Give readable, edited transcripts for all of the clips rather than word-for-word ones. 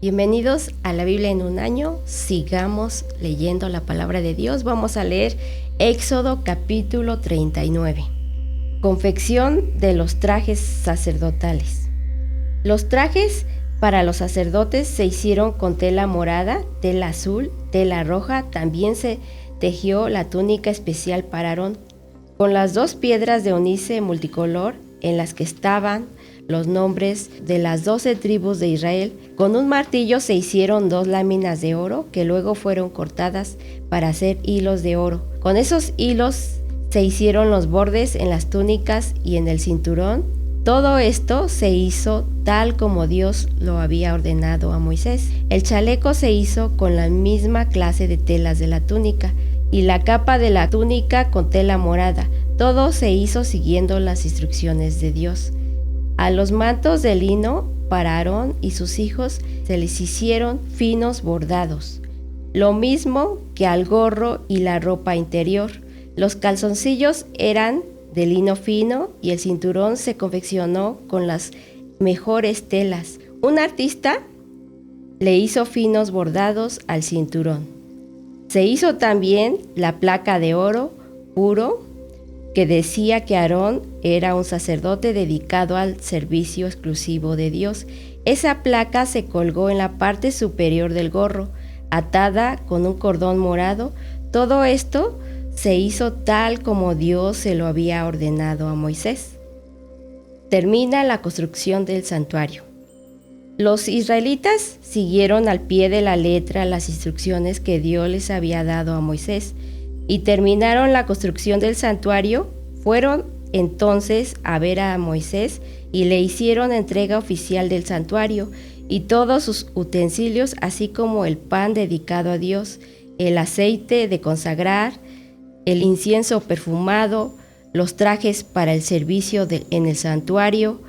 Bienvenidos a la Biblia en un año. Sigamos leyendo la palabra de Dios. Vamos a leer Éxodo capítulo 39. Confección de los trajes sacerdotales. Los trajes para los sacerdotes se hicieron con tela morada, tela azul, tela roja. También se tejió la túnica especial para Aarón, con las 2 piedras de ónice multicolor en las que estaban los nombres de las 12 tribus de Israel. Con un martillo se hicieron 2 láminas de oro que luego fueron cortadas para hacer hilos de oro. Con esos hilos se hicieron los bordes en las túnicas y en el cinturón. Todo esto se hizo tal como Dios lo había ordenado a Moisés. El chaleco se hizo con la misma clase de telas de la túnica y la capa de la túnica con tela morada. Todo se hizo siguiendo las instrucciones de Dios. A los mantos de lino para Aarón y sus hijos se les hicieron finos bordados, lo mismo que al gorro y la ropa interior. Los calzoncillos eran de lino fino y el cinturón se confeccionó con las mejores telas. Un artista le hizo finos bordados al cinturón. Se hizo también la placa de oro puro que decía que Aarón era un sacerdote dedicado al servicio exclusivo de Dios. Esa placa se colgó en la parte superior del gorro, atada con un cordón morado. Todo esto se hizo tal como Dios se lo había ordenado a Moisés. Termina la construcción del santuario. Los israelitas siguieron al pie de la letra las instrucciones que Dios les había dado a Moisés y terminaron la construcción del santuario. Fueron entonces a ver a Moisés y le hicieron entrega oficial del santuario y todos sus utensilios, así como el pan dedicado a Dios, el aceite de consagrar, el incienso perfumado, los trajes para el servicio en el santuario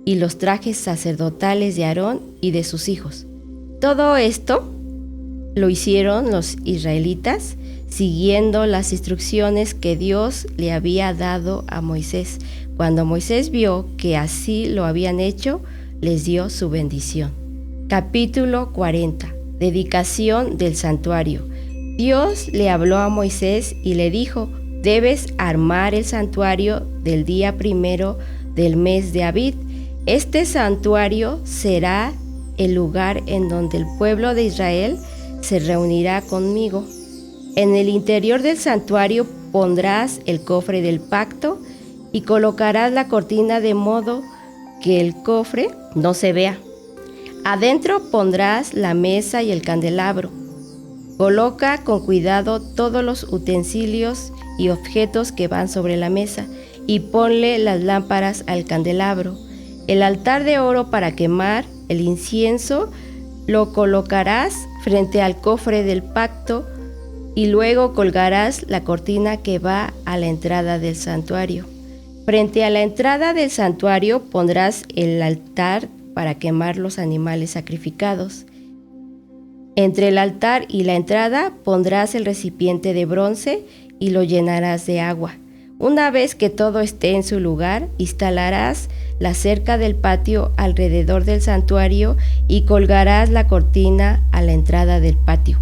y los trajes sacerdotales de Aarón y de sus hijos. Todo esto lo hicieron los israelitas siguiendo las instrucciones que Dios le había dado a Moisés. Cuando Moisés vio que así lo habían hecho, les dio su bendición. Capítulo 40. Dedicación del santuario. Dios le habló a Moisés y le dijo: debes armar el santuario del día primero del mes de Abib. Este santuario será el lugar en donde el pueblo de Israel se reunirá conmigo. En el interior del santuario pondrás el cofre del pacto y colocarás la cortina de modo que el cofre no se vea. Adentro pondrás la mesa y el candelabro. Coloca con cuidado todos los utensilios y objetos que van sobre la mesa y ponle las lámparas al candelabro. El altar de oro para quemar el incienso lo colocarás frente al cofre del pacto y luego colgarás la cortina que va a la entrada del santuario. Frente a la entrada del santuario pondrás el altar para quemar los animales sacrificados. Entre el altar y la entrada pondrás el recipiente de bronce y lo llenarás de agua. Una vez que todo esté en su lugar, instalarás la cerca del patio alrededor del santuario y colgarás la cortina a la entrada del patio.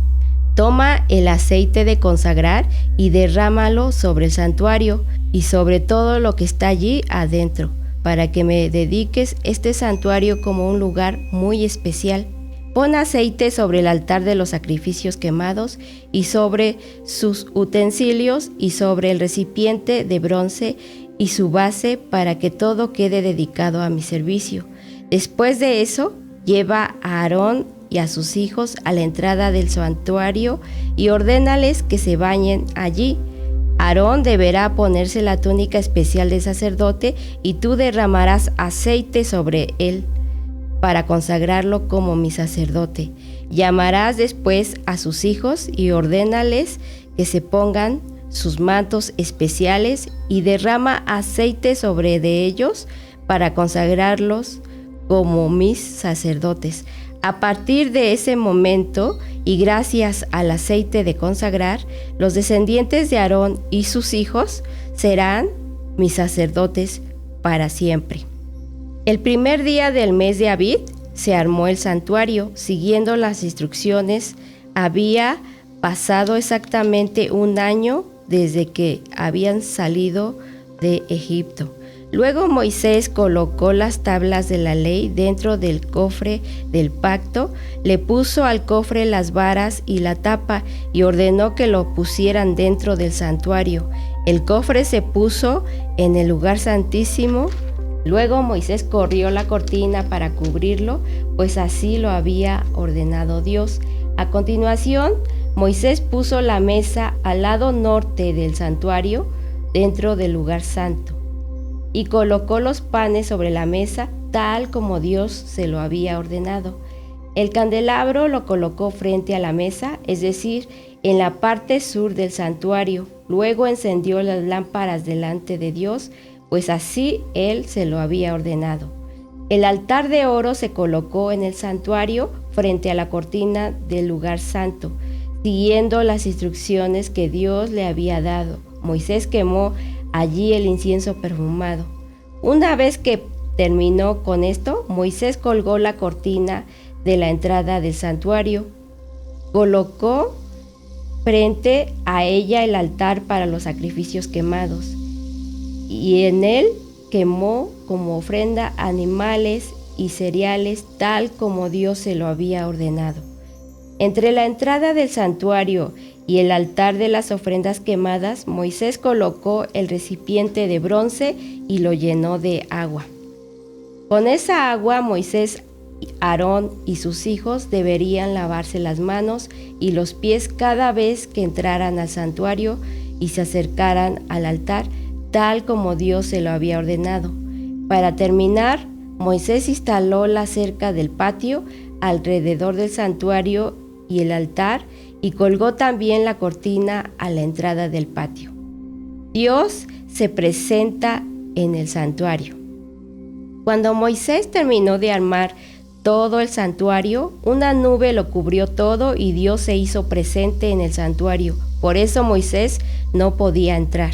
Toma el aceite de consagrar y derrámalo sobre el santuario y sobre todo lo que está allí adentro, para que me dediques este santuario como un lugar muy especial. Pon aceite sobre el altar de los sacrificios quemados y sobre sus utensilios y sobre el recipiente de bronce y su base, para que todo quede dedicado a mi servicio. Después de eso, lleva a Aarón y a sus hijos a la entrada del santuario y ordénales que se bañen allí. Aarón deberá ponerse la túnica especial de sacerdote y tú derramarás aceite sobre él para consagrarlo como mi sacerdote. Llamarás después a sus hijos y ordénales que se pongan sus mantos especiales y derrama aceite sobre de ellos para consagrarlos como mis sacerdotes. A partir de ese momento, y gracias al aceite de consagrar, los descendientes de Aarón y sus hijos serán mis sacerdotes para siempre. El primer día del mes de Abib se armó el santuario, siguiendo las instrucciones. Había pasado exactamente un año desde que habían salido de Egipto. Luego Moisés colocó las tablas de la ley dentro del cofre del pacto, le puso al cofre las varas y la tapa y ordenó que lo pusieran dentro del santuario. El cofre se puso en el lugar santísimo. Luego Moisés corrió la cortina para cubrirlo, pues así lo había ordenado Dios. A continuación, Moisés puso la mesa al lado norte del santuario, dentro del lugar santo, y colocó los panes sobre la mesa, tal como Dios se lo había ordenado. El candelabro lo colocó frente a la mesa, es decir, en la parte sur del santuario. Luego encendió las lámparas delante de Dios, pues así Él se lo había ordenado. El altar de oro se colocó en el santuario frente a la cortina del lugar santo, siguiendo las instrucciones que Dios le había dado. Moisés quemó allí el incienso perfumado. Una vez que terminó con esto, Moisés colgó la cortina de la entrada del santuario, colocó frente a ella el altar para los sacrificios quemados, y en él quemó como ofrenda animales y cereales, tal como Dios se lo había ordenado. Entre la entrada del santuario y el altar de las ofrendas quemadas, Moisés colocó el recipiente de bronce y lo llenó de agua. Con esa agua, Moisés, Aarón y sus hijos deberían lavarse las manos y los pies cada vez que entraran al santuario y se acercaran al altar, tal como Dios se lo había ordenado. Para terminar, Moisés instaló la cerca del patio alrededor del santuario y el altar, y colgó también la cortina a la entrada del patio. Dios se presenta en el santuario. Cuando Moisés terminó de armar todo el santuario, una nube lo cubrió todo y Dios se hizo presente en el santuario. Por eso Moisés no podía entrar.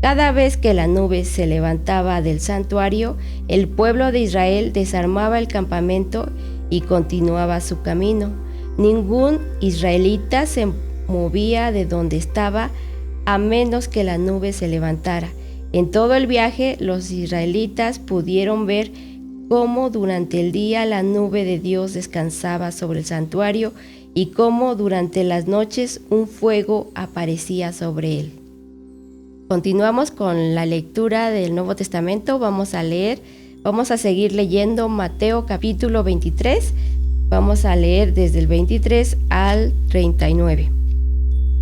Cada vez que la nube se levantaba del santuario, el pueblo de Israel desarmaba el campamento y continuaba su camino. Ningún israelita se movía de donde estaba a menos que la nube se levantara. En todo el viaje, los israelitas pudieron ver cómo durante el día la nube de Dios descansaba sobre el santuario y cómo durante las noches un fuego aparecía sobre él. Continuamos con la lectura del Nuevo Testamento. Vamos a seguir leyendo Mateo capítulo 23. Vamos a leer desde el 23 al 39.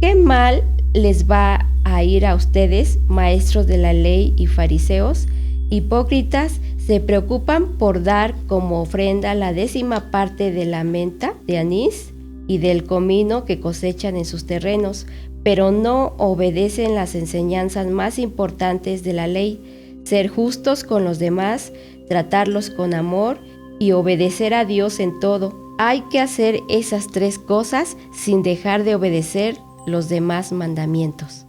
¿Qué mal les va a ir a ustedes, maestros de la ley y fariseos, hipócritas? Se preocupan por dar como ofrenda la 10ª parte de la menta, de anís y del comino que cosechan en sus terrenos, pero no obedecen las enseñanzas más importantes de la ley: ser justos con los demás, tratarlos con amor y obedecer a Dios en todo. Hay que hacer esas 3 cosas sin dejar de obedecer los demás mandamientos.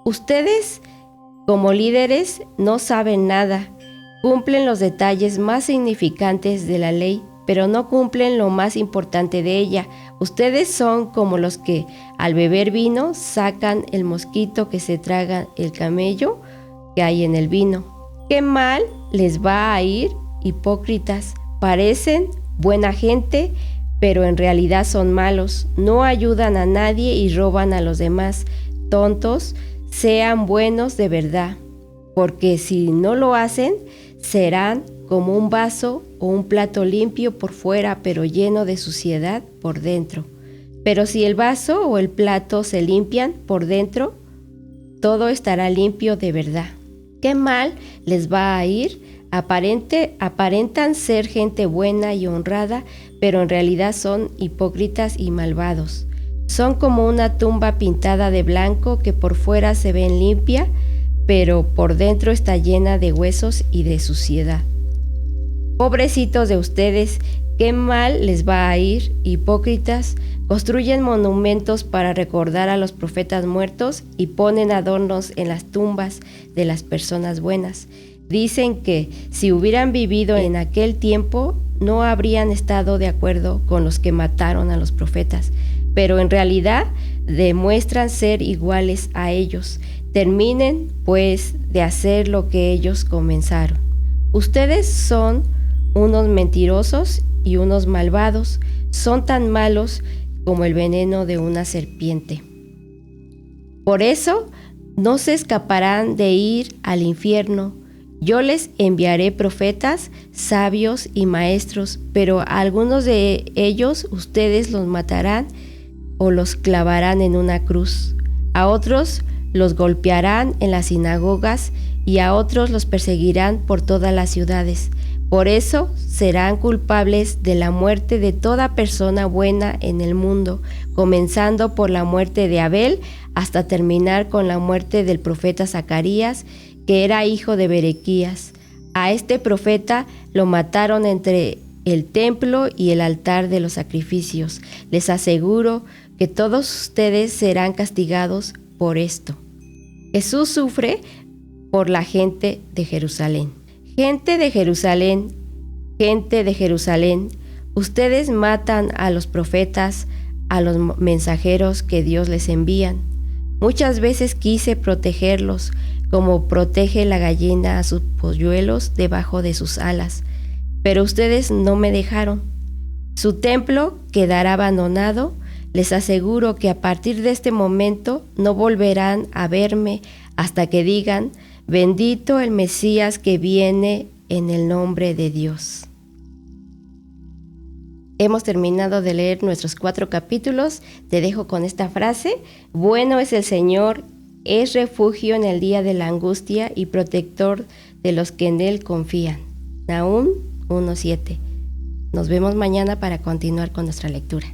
Ustedes, como líderes, no saben nada. Cumplen los detalles más significantes de la ley, pero no cumplen lo más importante de ella. Ustedes son como los que, al beber vino, sacan el mosquito que se traga el camello que hay en el vino. ¿Qué mal les va a ir, hipócritas? Parecen buena gente, pero en realidad son malos. No ayudan a nadie y roban a los demás. Tontos, sean buenos de verdad, porque si no lo hacen, serán como un vaso o un plato limpio por fuera, pero lleno de suciedad por dentro. Pero si el vaso o el plato se limpian por dentro, todo estará limpio de verdad. ¿Qué mal les va a ir? Aparentan ser gente buena y honrada, pero en realidad son hipócritas y malvados. Son como una tumba pintada de blanco que por fuera se ve limpia, pero por dentro está llena de huesos y de suciedad. Pobrecitos de ustedes, qué mal les va a ir, hipócritas. Construyen monumentos para recordar a los profetas muertos y ponen adornos en las tumbas de las personas buenas. Dicen que si hubieran vivido en aquel tiempo, no habrían estado de acuerdo con los que mataron a los profetas, pero en realidad demuestran ser iguales a ellos. Terminen, pues, de hacer lo que ellos comenzaron. Ustedes son unos mentirosos y unos malvados, son tan malos como el veneno de una serpiente. Por eso no se escaparán de ir al infierno. Yo les enviaré profetas, sabios y maestros, pero a algunos de ellos ustedes los matarán o los clavarán en una cruz. A otros los golpearán en las sinagogas y a otros los perseguirán por todas las ciudades. Por eso serán culpables de la muerte de toda persona buena en el mundo, comenzando por la muerte de Abel hasta terminar con la muerte del profeta Zacarías, que era hijo de Berequías. A este profeta lo mataron entre el templo y el altar de los sacrificios. Les aseguro que todos ustedes serán castigados por esto. Jesús sufre por la gente de Jerusalén. Gente de Jerusalén, gente de Jerusalén, ustedes matan a los profetas, a los mensajeros que Dios les envía. Muchas veces quise protegerlos, como protege la gallina a sus polluelos debajo de sus alas, pero ustedes no me dejaron. Su templo quedará abandonado. Les aseguro que a partir de este momento no volverán a verme hasta que digan: bendito el Mesías que viene en el nombre de Dios. Hemos terminado de leer nuestros 4 capítulos. Te dejo con esta frase: bueno es el Señor, es refugio en el día de la angustia y protector de los que en Él confían. Nahum 1:7. Nos vemos mañana para continuar con nuestra lectura.